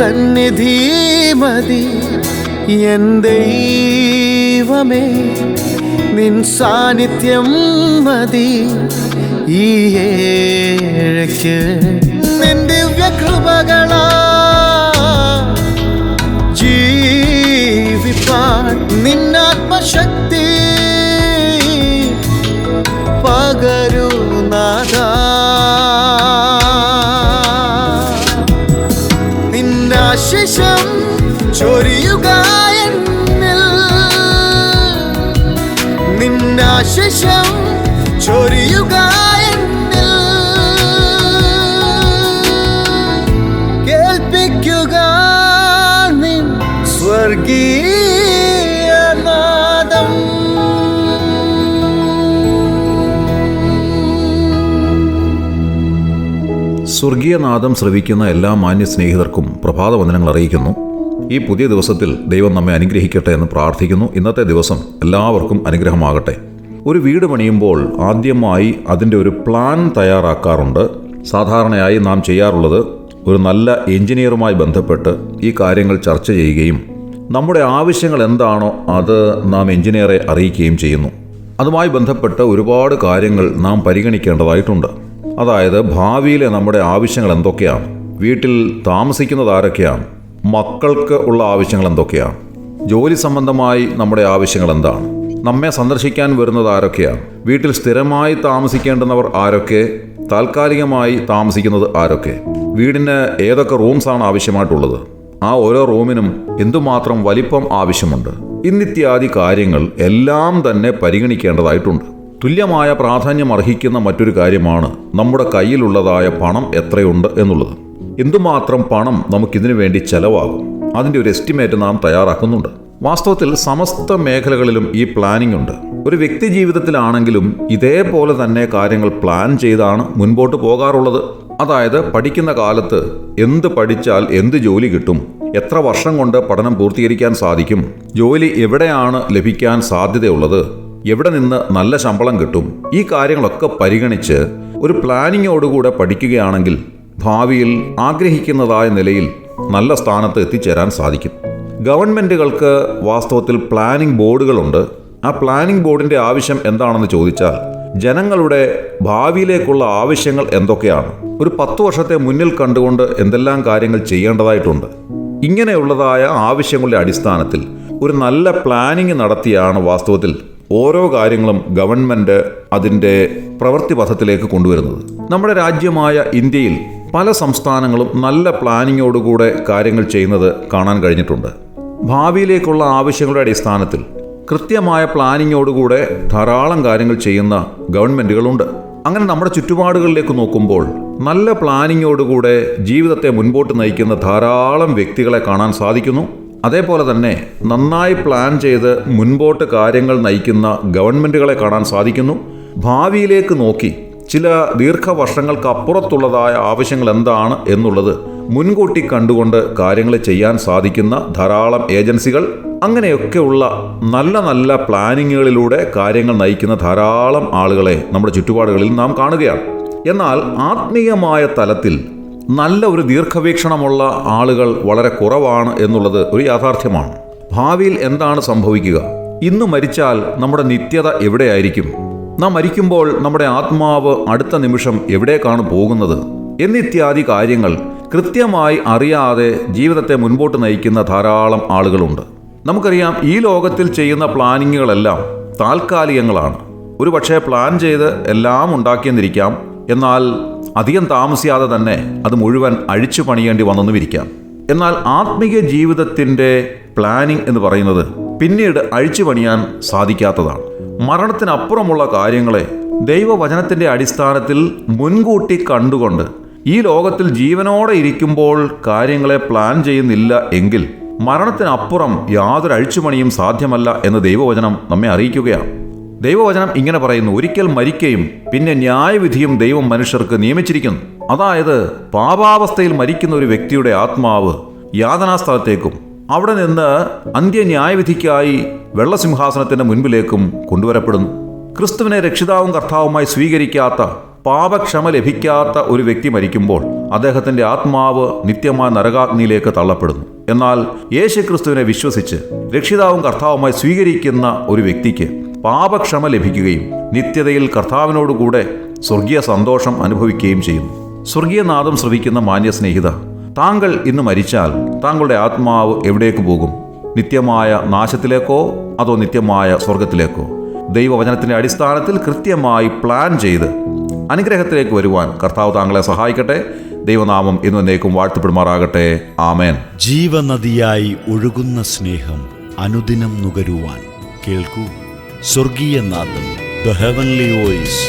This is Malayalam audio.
സന്നിധി മതി എൻ ദൈവമേ, നിൻ സാന്നിധ്യം മതി ഈ ഏഴയ്ക്ക്. നിൻ ദിവ്യകൃപകളാ ജീവിപ്പാൻ നിന്നാത്മശക്തി പകരൂ നാഥാ. നിന്നാശിഷം ചൊരിയുക എന്നിൽ, നിന്നാശിഷം ചൊരിയുക എന്നിൽ. കേൾപ്പിക്കുക നിൻ സ്വർഗീയ നാദം. സ്വർഗീയനാദം ശ്രവിക്കുന്ന എല്ലാ മാന്യ സ്നേഹിതർക്കും പ്രഭാതവന്ദനങ്ങൾ അറിയിക്കുന്നു. ഈ പുതിയ ദിവസത്തിൽ ദൈവം നമ്മെ അനുഗ്രഹിക്കട്ടെ എന്ന് പ്രാർത്ഥിക്കുന്നു. ഇന്നത്തെ ദിവസം എല്ലാവർക്കും അനുഗ്രഹമാകട്ടെ. ഒരു വീട് പണിയുമ്പോൾ ആദ്യമായി അതിൻ്റെ ഒരു പ്ലാൻ തയ്യാറാക്കാറുണ്ട്. സാധാരണയായി നാം ചെയ്യാറുള്ളത് ഒരു നല്ല എഞ്ചിനീയറുമായി ബന്ധപ്പെട്ട് ഈ കാര്യങ്ങൾ ചർച്ച ചെയ്യുകയും നമ്മുടെ ആവശ്യങ്ങൾ എന്താണോ അത് നാം എഞ്ചിനീയറെ അറിയിക്കുകയും ചെയ്യുന്നു. അതുമായി ബന്ധപ്പെട്ട് ഒരുപാട് കാര്യങ്ങൾ നാം പരിഗണിക്കേണ്ടതായിട്ടുണ്ട്. അതായത് ഭാവിയിലെ നമ്മുടെ ആവശ്യങ്ങൾ എന്തൊക്കെയാണ്, വീട്ടിൽ താമസിക്കുന്നത് ആരൊക്കെയാണ്, മക്കൾക്ക് ഉള്ള ആവശ്യങ്ങൾ എന്തൊക്കെയാണ്, ജോലി സംബന്ധമായി നമ്മുടെ ആവശ്യങ്ങൾ എന്താണ്, നമ്മെ സന്ദർശിക്കാൻ വരുന്നത് ആരൊക്കെയാണ്, വീട്ടിൽ സ്ഥിരമായി താമസിക്കേണ്ടുന്നവർ ആരൊക്കെ, താൽക്കാലികമായി താമസിക്കുന്നത് ആരൊക്കെ, വീടിന് ഏതൊക്കെ റൂംസാണ് ആവശ്യമായിട്ടുള്ളത്, ആ ഓരോ റൂമിനും എന്തുമാത്രം വലിപ്പം ആവശ്യമുണ്ട്, ഇന്നിത്യാദി കാര്യങ്ങൾ എല്ലാം തന്നെ പരിഗണിക്കേണ്ടതായിട്ടുണ്ട്. തുല്യമായ പ്രാധാന്യം അർഹിക്കുന്ന മറ്റൊരു കാര്യമാണ് നമ്മുടെ കയ്യിലുള്ളതായ പണം എത്രയുണ്ട് എന്നുള്ളത്. എന്തുമാത്രം പണം നമുക്കിതിനു വേണ്ടി ചെലവാകും, അതിൻ്റെ ഒരു എസ്റ്റിമേറ്റ് നാം തയ്യാറാക്കുന്നുണ്ട്. വാസ്തവത്തിൽ സമസ്ത മേഖലകളിലും ഈ പ്ലാനിംഗ് ഉണ്ട്. ഒരു വ്യക്തി ജീവിതത്തിലാണെങ്കിലും ഇതേപോലെ തന്നെ കാര്യങ്ങൾ പ്ലാൻ ചെയ്താണ് മുൻപോട്ട് പോകാറുള്ളത്. അതായത് പഠിക്കുന്ന കാലത്ത് എന്ത് പഠിച്ചാൽ എന്ത് ജോലി കിട്ടും, എത്ര വർഷം കൊണ്ട് പഠനം പൂർത്തീകരിക്കാൻ സാധിക്കും, ജോലി എവിടെയാണ് ലഭിക്കാൻ സാധ്യതയുള്ളത്, എവിടെ നിന്ന് നല്ല ശമ്പളം കിട്ടും, ഈ കാര്യങ്ങളൊക്കെ പരിഗണിച്ച് ഒരു പ്ലാനിങ്ങോടുകൂടെ പഠിക്കുകയാണെങ്കിൽ ഭാവിയിൽ ആഗ്രഹിക്കുന്നതായ നിലയിൽ നല്ല സ്ഥാനത്ത് എത്തിച്ചേരാൻ സാധിക്കും. ഗവൺമെൻറ്റുകൾക്ക് വാസ്തവത്തിൽ പ്ലാനിംഗ് ബോർഡുകളുണ്ട്. ആ പ്ലാനിംഗ് ബോർഡിൻ്റെ ആവശ്യം എന്താണെന്ന് ചോദിച്ചാൽ ജനങ്ങളുടെ ഭാവിയിലേക്കുള്ള ആവശ്യങ്ങൾ എന്തൊക്കെയാണ്, ഒരു 10 വർഷത്തെ മുന്നിൽ കണ്ടുകൊണ്ട് എന്തെല്ലാം കാര്യങ്ങൾ ചെയ്യേണ്ടതായിട്ടുണ്ട്. ഇങ്ങനെയുള്ളതായ ആവശ്യങ്ങളുടെ അടിസ്ഥാനത്തിൽ ഒരു നല്ല പ്ലാനിംഗ് നടത്തിയാണ് വാസ്തവത്തിൽ ഓരോ കാര്യങ്ങളും ഗവൺമെൻറ് അതിൻ്റെ പ്രവൃത്തി പഥത്തിലേക്ക് കൊണ്ടുവരുന്നത്. നമ്മുടെ രാജ്യമായ ഇന്ത്യയിൽ പല സംസ്ഥാനങ്ങളും നല്ല പ്ലാനിങ്ങോടുകൂടെ കാര്യങ്ങൾ ചെയ്യുന്നത് കാണാൻ കഴിഞ്ഞിട്ടുണ്ട്. ഭാവിയിലേക്കുള്ള ആവശ്യങ്ങളുടെ അടിസ്ഥാനത്തിൽ കൃത്യമായ പ്ലാനിങ്ങോടുകൂടെ ധാരാളം കാര്യങ്ങൾ ചെയ്യുന്ന ഗവൺമെൻറ്റുകളുണ്ട്. അങ്ങനെ നമ്മുടെ ചുറ്റുപാടുകളിലേക്ക് നോക്കുമ്പോൾ നല്ല പ്ലാനിങ്ങോടുകൂടെ ജീവിതത്തെ മുൻപോട്ട് നയിക്കുന്ന ധാരാളം വ്യക്തികളെ കാണാൻ സാധിക്കുന്നു. അതേപോലെ തന്നെ നന്നായി പ്ലാൻ ചെയ്ത് മുൻപോട്ട് കാര്യങ്ങൾ നയിക്കുന്ന ഗവൺമെൻറ്റുകളെ കാണാൻ സാധിക്കുന്നു. ഭാവിയിലേക്ക് നോക്കി ചില ദീർഘവർഷങ്ങൾക്ക് അപ്പുറത്തുള്ളതായ ആവശ്യങ്ങൾ എന്താണ് എന്നുള്ളത് മുൻകൂട്ടി കണ്ടുകൊണ്ട് കാര്യങ്ങൾ ചെയ്യാൻ സാധിക്കുന്ന ധാരാളം ഏജൻസികൾ, അങ്ങനെയൊക്കെയുള്ള നല്ല നല്ല പ്ലാനിങ്ങുകളിലൂടെ കാര്യങ്ങൾ നയിക്കുന്ന ധാരാളം ആളുകളെ നമ്മുടെ ചുറ്റുപാടുകളിൽ നാം കാണുകയാണ്. എന്നാൽ ആത്മീയമായ തലത്തിൽ നല്ല ഒരു ദീർഘവീക്ഷണമുള്ള ആളുകൾ വളരെ കുറവാണ് എന്നുള്ളത് ഒരു യാഥാർത്ഥ്യമാണ്. ഭാവിയിൽ എന്താണ് സംഭവിക്കുക, ഇന്ന് മരിച്ചാൽ നമ്മുടെ നിത്യത എവിടെയായിരിക്കും, നാം മരിക്കുമ്പോൾ നമ്മുടെ ആത്മാവ് അടുത്ത നിമിഷം എവിടേക്കാണ് പോകുന്നത് എന്നിത്യാദി കാര്യങ്ങൾ കൃത്യമായി അറിയാതെ ജീവിതത്തെ മുൻപോട്ട് നയിക്കുന്ന ധാരാളം ആളുകളുണ്ട്. നമുക്കറിയാം, ഈ ലോകത്തിൽ ചെയ്യുന്ന പ്ലാനിങ്ങുകളെല്ലാം താൽക്കാലികങ്ങളാണ്. ഒരു പക്ഷേ പ്ലാൻ ചെയ്ത് എല്ലാം ഉണ്ടാക്കിയെന്നിരിക്കാം, എന്നാൽ അധികം താമസിയാതെ തന്നെ അത് മുഴുവൻ അഴിച്ചു പണിയേണ്ടി വന്നെന്നുമിരിക്കാം. എന്നാൽ ആത്മീയ ജീവിതത്തിൻ്റെ പ്ലാനിംഗ് എന്ന് പറയുന്നത് പിന്നീട് അഴിച്ചു പണിയാൻ സാധിക്കാത്തതാണ്. മരണത്തിനപ്പുറമുള്ള കാര്യങ്ങളെ ദൈവവചനത്തിൻ്റെ അടിസ്ഥാനത്തിൽ മുൻകൂട്ടി കണ്ടുകൊണ്ട് ഈ ലോകത്തിൽ ജീവനോടെ ഇരിക്കുമ്പോൾ കാര്യങ്ങളെ പ്ലാൻ ചെയ്യുന്നില്ല എങ്കിൽ മരണത്തിനപ്പുറം യാതൊരു അഴിച്ചുപണിയും സാധ്യമല്ല എന്ന് ദൈവവചനം നമ്മെ അറിയിക്കുകയാണ്. ദൈവവചനം ഇങ്ങനെ പറയുന്നു: ഒരിക്കൽ മരിക്കുകയും പിന്നെ ന്യായവിധിയും ദൈവം മനുഷ്യർക്ക് നിയമിച്ചിരിക്കുന്നു. അതായത് പാപാവസ്ഥയിൽ മരിക്കുന്ന ഒരു വ്യക്തിയുടെ ആത്മാവ് യാതനാസ്ഥലത്തേക്കും അവിടെ നിന്ന് അന്ത്യന്യായവിധിക്കായി വെള്ളസിംഹാസനത്തിൻ്റെ മുൻപിലേക്കും കൊണ്ടുവരപ്പെടുന്നു. ക്രിസ്തുവിനെ രക്ഷിതാവും കർത്താവുമായി സ്വീകരിക്കാത്ത പാപക്ഷമ ലഭിക്കാത്ത ഒരു വ്യക്തി മരിക്കുമ്പോൾ അദ്ദേഹത്തിൻ്റെ ആത്മാവ് നിത്യമായ നരകാഗ്നിയിലേക്ക് തള്ളപ്പെടുന്നു. എന്നാൽ യേശുക്രിസ്തുവിനെ വിശ്വസിച്ച് രക്ഷിതാവും കർത്താവുമായി സ്വീകരിക്കുന്ന ഒരു വ്യക്തിക്ക് പാപക്ഷമ ലഭിക്കുകയും നിത്യതയിൽ കർത്താവിനോടുകൂടെ സ്വർഗീയ സന്തോഷം അനുഭവിക്കുകയും ചെയ്യുന്നു. സ്വർഗീയനാദം ശ്രവിക്കുന്ന മാന്യ സ്നേഹിത, താങ്കൾ ഇന്ന് മരിച്ചാൽ താങ്കളുടെ ആത്മാവ് എവിടേക്ക് പോകും? നിത്യമായ നാശത്തിലേക്കോ അതോ നിത്യമായ സ്വർഗത്തിലേക്കോ? ദൈവവചനത്തിൻ്റെ അടിസ്ഥാനത്തിൽ കൃത്യമായി പ്ലാൻ ചെയ്ത് അനുഗ്രഹത്തിലേക്ക് വരുവാൻ കർത്താവ് താങ്കളെ സഹായിക്കട്ടെ. ദൈവനാമം എന്നേക്കും വാഴ്ത്തപ്പെടുമാറാകട്ടെ. ആമേൻ. ജീവനദിയായി ഒഴുകുന്ന സ്നേഹം അനുദിനം നുകരുവാൻ കേൾക്കൂ സ്വർഗീയ നാദം, ദ ഹെവൻലി വോയിസ്.